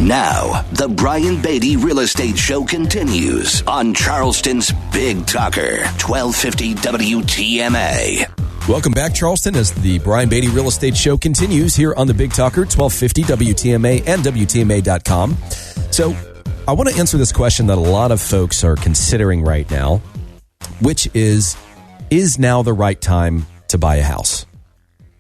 Now, the Brian Beatty Real Estate Show continues on Charleston's Big Talker, 1250 WTMA. Welcome back, Charleston, as the Brian Beatty Real Estate Show continues here on the Big Talker, 1250 WTMA and WTMA.com. So I want to answer this question that a lot of folks are considering right now, which is now the right time to buy a house?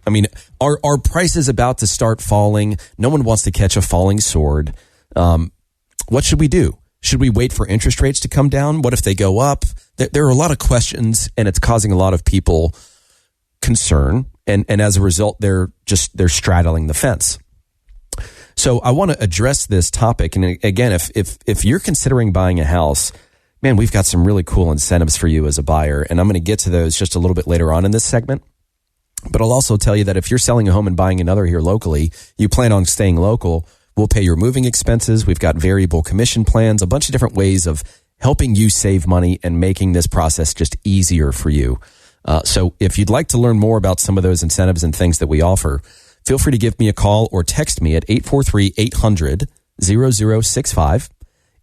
I mean, are prices about to start falling? No one wants to catch a falling sword. What should we do? Should we wait for interest rates to come down? What if they go up? There are a lot of questions, and it's causing a lot of people concern. And as a result, they're straddling the fence. So I want to address this topic. And again, if you're considering buying a house, man, we've got some really cool incentives for you as a buyer. And I'm going to get to those just a little bit later on in this segment. But I'll also tell you that if you're selling a home and buying another here locally, you plan on staying local, we'll pay your moving expenses. We've got variable commission plans, a bunch of different ways of helping you save money and making this process just easier for you. So if you'd like to learn more about some of those incentives and things that we offer, feel free to give me a call or text me at 843-800-0065,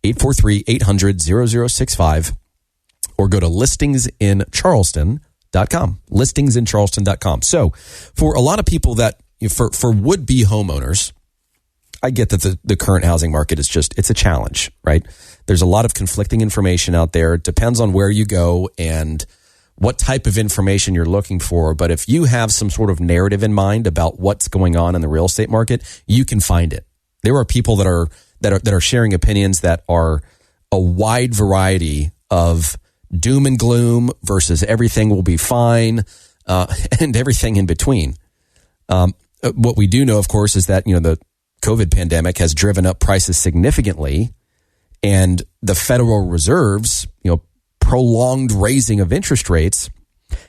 843-800-0065, or go to listingsincharleston.com. listingsincharleston.com. So for a lot of people that, for would-be homeowners, I get that the current housing market is it's a challenge, right? There's a lot of conflicting information out there. It depends on where you go and what type of information you're looking for. But if you have some sort of narrative in mind about what's going on in the real estate market, you can find it. There are people that are sharing opinions that are a wide variety of doom and gloom versus everything will be fine, and everything in between. What we do know, of course, is that, the COVID pandemic has driven up prices significantly, and the Federal Reserve's, prolonged raising of interest rates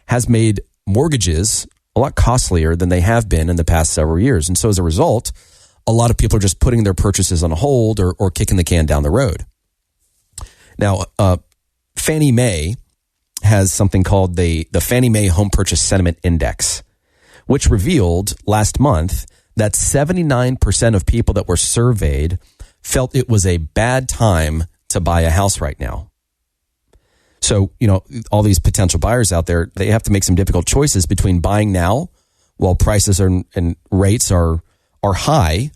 has made mortgages a lot costlier than they have been in the past several years. And so as a result, a lot of people are just putting their purchases on hold or kicking the can down the road. Now, Fannie Mae has something called the Fannie Mae Home Purchase Sentiment Index, which revealed last month that 79% of people that were surveyed felt it was a bad time to buy a house right now. So, all these potential buyers out there, they have to make some difficult choices between buying now while prices and rates are high,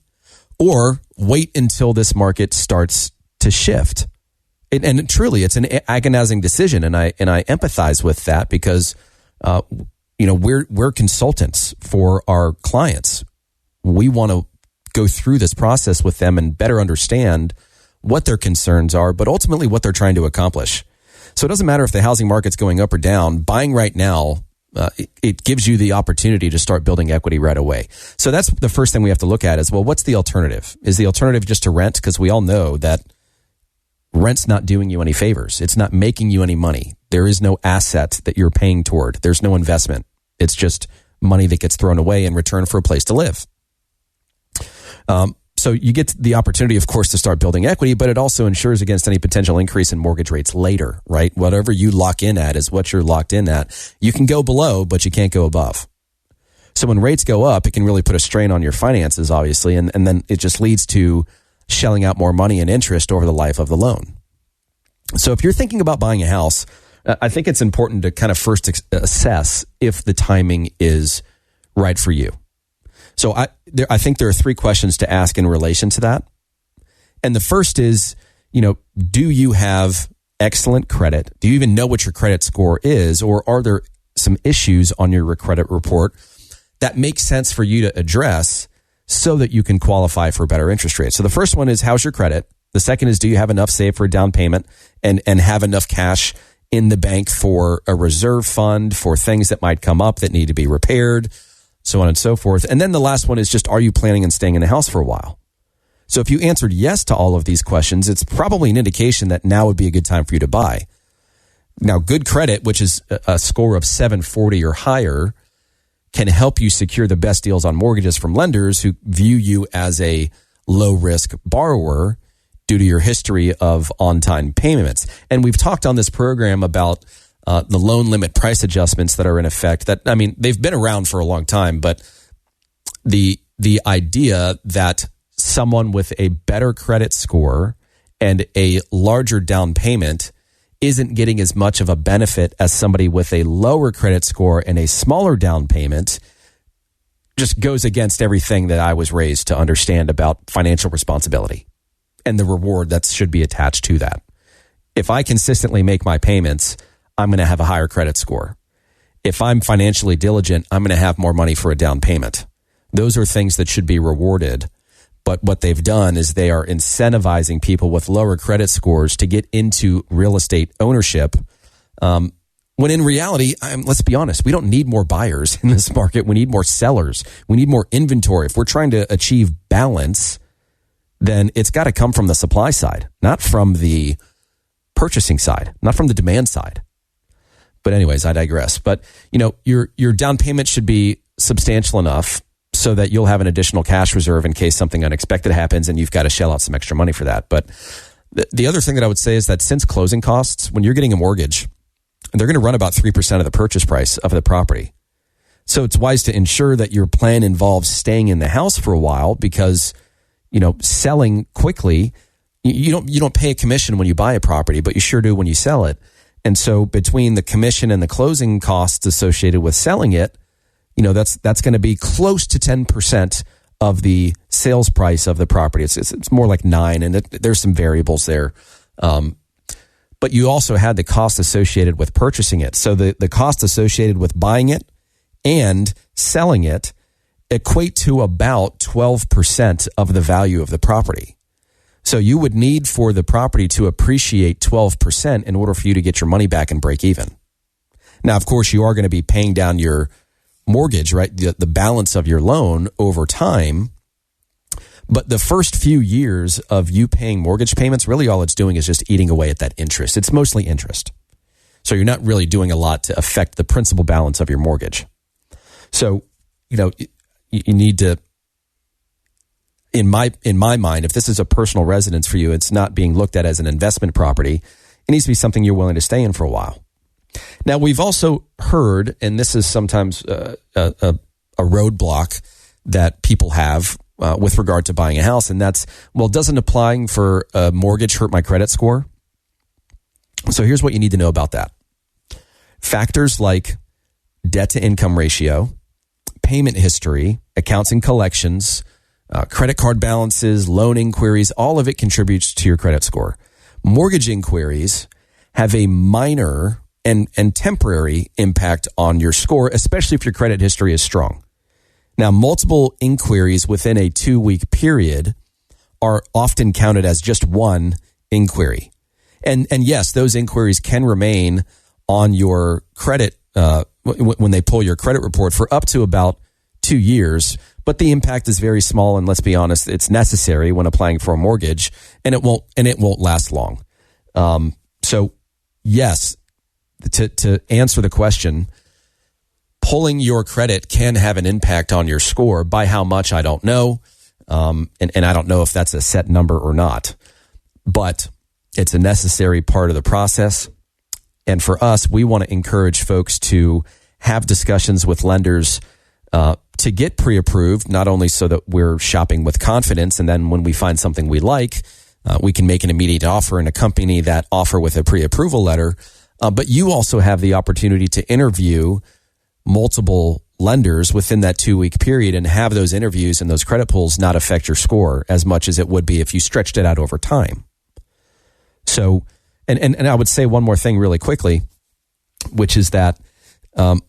or wait until this market starts to shift. And truly, it's an agonizing decision, and I empathize with that because, we're consultants for our clients. We want to go through this process with them and better understand what their concerns are, but ultimately what they're trying to accomplish. So it doesn't matter if the housing market's going up or down. Buying right now, it gives you the opportunity to start building equity right away. So that's the first thing we have to look at is, well, what's the alternative? Is the alternative just to rent? Because we all know that rent's not doing you any favors. It's not making you any money. There is no asset that you're paying toward. There's no investment. It's just money that gets thrown away in return for a place to live. So you get the opportunity, of course, to start building equity, but it also ensures against any potential increase in mortgage rates later, right? Whatever you lock in at is what you're locked in at. You can go below, but you can't go above. So when rates go up, it can really put a strain on your finances, obviously, and then it just leads to shelling out more money and interest over the life of the loan. So if you're thinking about buying a house, I think it's important to kind of first assess if the timing is right for you. So I think there are three questions to ask in relation to that. And the first is, do you have excellent credit? Do you even know what your credit score is? Or are there some issues on your credit report that make sense for you to address so that you can qualify for better interest rates? So the first one is, how's your credit? The second is, do you have enough saved for a down payment and have enough cash in the bank for a reserve fund for things that might come up that need to be repaired? So on and so forth. And then the last one is just, are you planning on staying in the house for a while? So if you answered yes to all of these questions, it's probably an indication that now would be a good time for you to buy. Now, good credit, which is a score of 740 or higher, can help you secure the best deals on mortgages from lenders who view you as a low-risk borrower due to your history of on-time payments. And we've talked on this program about the loan limit price adjustments that are in effect. They've been around for a long time, but the idea that someone with a better credit score and a larger down payment isn't getting as much of a benefit as somebody with a lower credit score and a smaller down payment just goes against everything that I was raised to understand about financial responsibility and the reward that should be attached to that. If I consistently make my payments, I'm going to have a higher credit score. If I'm financially diligent, I'm going to have more money for a down payment. Those are things that should be rewarded. But what they've done is they are incentivizing people with lower credit scores to get into real estate ownership. When in reality, let's be honest, we don't need more buyers in this market. We need more sellers. We need more inventory. If we're trying to achieve balance, then it's got to come from the supply side, not from the purchasing side, not from the demand side. But anyways, I digress. But your down payment should be substantial enough so that you'll have an additional cash reserve in case something unexpected happens and you've got to shell out some extra money for that. But the other thing that I would say is that since closing costs, when you're getting a mortgage, they're going to run about 3% of the purchase price of the property. So it's wise to ensure that your plan involves staying in the house for a while because, selling quickly, you don't pay a commission when you buy a property, but you sure do when you sell it. And so between the commission and the closing costs associated with selling it, that's going to be close to 10% of the sales price of the property. It's more like 9%, and there's some variables there. But you also had the cost associated with purchasing it. So the cost associated with buying it and selling it equate to about 12% of the value of the property. So you would need for the property to appreciate 12% in order for you to get your money back and break even. Now, of course, you are going to be paying down your mortgage, right? The balance of your loan over time. But the first few years of you paying mortgage payments, really all it's doing is just eating away at that interest. It's mostly interest. So you're not really doing a lot to affect the principal balance of your mortgage. So, you need to, in my mind, if this is a personal residence for you, it's not being looked at as an investment property. It needs to be something you're willing to stay in for a while. Now, we've also heard, and this is sometimes a roadblock that people have with regard to buying a house, and that's, doesn't applying for a mortgage hurt my credit score? So here's what you need to know about that. Factors like debt to income ratio, payment history, accounts and collections, credit card balances, loan inquiries, all of it contributes to your credit score. Mortgage inquiries have a minor and temporary impact on your score, especially if your credit history is strong. Now, multiple inquiries within a 2-week period are often counted as just one inquiry. And yes, those inquiries can remain on your credit when they pull your credit report for up to about 2 years, but the impact is very small, and let's be honest, it's necessary when applying for a mortgage, and it won't last long. So yes, to answer the question, pulling your credit can have an impact on your score. By how much, I don't know. And I don't know if that's a set number or not, but it's a necessary part of the process. And for us, we want to encourage folks to have discussions with lenders to get pre-approved, not only so that we're shopping with confidence, and then when we find something we like, we can make an immediate offer and accompany that offer with a pre-approval letter. But you also have the opportunity to interview multiple lenders within that 2-week period and have those interviews and those credit pulls not affect your score as much as it would be if you stretched it out over time. So, and I would say one more thing really quickly, which is that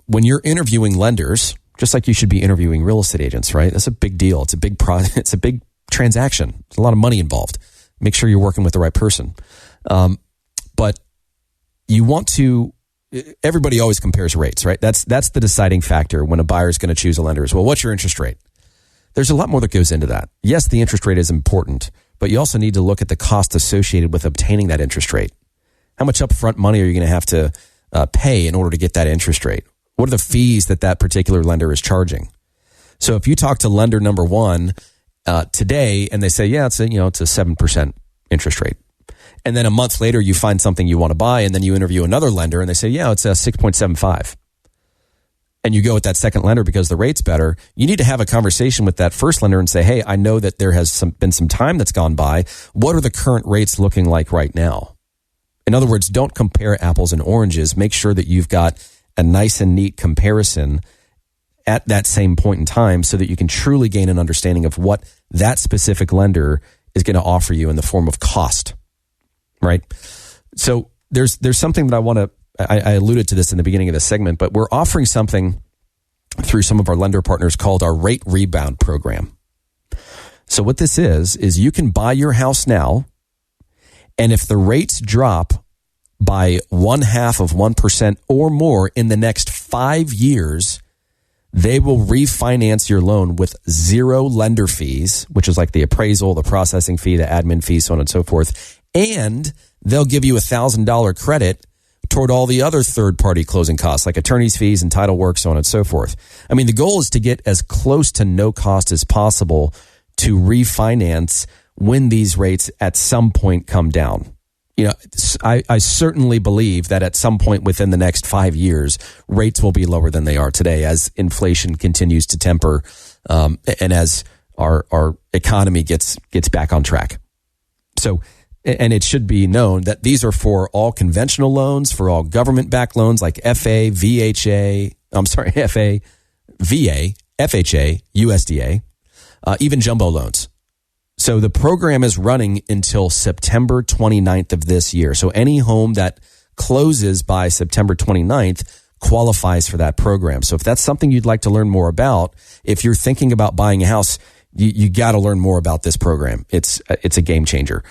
when you're interviewing lenders, just like you should be interviewing real estate agents, right? That's a big deal. It's a big it's a big transaction. There's a lot of money involved. Make sure you're working with the right person. But you want to, everybody always compares rates, right? That's the deciding factor when a buyer is going to choose a lender is, well, what's your interest rate? There's a lot more that goes into that. Yes, the interest rate is important, but you also need to look at the cost associated with obtaining that interest rate. How much upfront money are you going to have to pay in order to get that interest rate? What are the fees that particular lender is charging? So if you talk to lender number one today and they say, yeah, it's a 7% interest rate. And then a month later, you find something you want to buy, and then you interview another lender, and they say, yeah, it's a 6.75. and you go with that second lender because the rate's better, you need to have a conversation with that first lender and say, hey, I know that there has been some time that's gone by. What are the current rates looking like right now? In other words, don't compare apples and oranges. Make sure that you've got a nice and neat comparison at that same point in time so that you can truly gain an understanding of what that specific lender is going to offer you in the form of cost, right? So there's something that I alluded to this in the beginning of the segment, but we're offering something through some of our lender partners called our Rate Rebound Program. So what this is you can buy your house now, and if the rates drop by 0.5% or more in the next 5 years, they will refinance your loan with zero lender fees, which is like the appraisal, the processing fee, the admin fee, so on and so forth. And they'll give you $1,000 credit toward all the other third-party closing costs, like attorney's fees and title work, so on and so forth. I mean, the goal is to get as close to no cost as possible to refinance when these rates at some point come down. You know, I certainly believe that at some point within the next 5 years, rates will be lower than they are today as inflation continues to temper and as our economy gets back on track. So, and it should be known that these are for all conventional loans, for all government-backed loans like FA, VA, USDA, even jumbo loans. So the program is running until September 29th of this year. So any home that closes by September 29th qualifies for that program. So if that's something you'd like to learn more about, if you're thinking about buying a house, you got to learn more about this program. It's a game changer.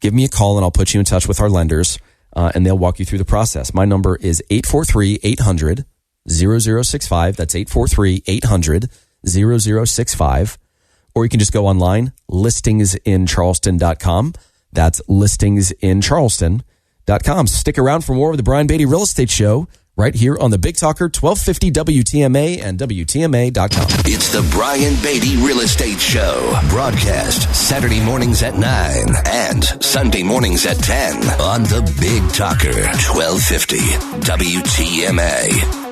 Give me a call and I'll put you in touch with our lenders and they'll walk you through the process. My number is 843-800-0065. That's 843-800-0065. Or you can just go online, listingsincharleston.com. That's listingsincharleston.com. Stick around for more of the Brian Beatty Real Estate Show right here on the Big Talker, 1250 WTMA and WTMA.com. It's the Brian Beatty Real Estate Show. Broadcast Saturday mornings at 9 and Sunday mornings at 10 on the Big Talker, 1250 WTMA.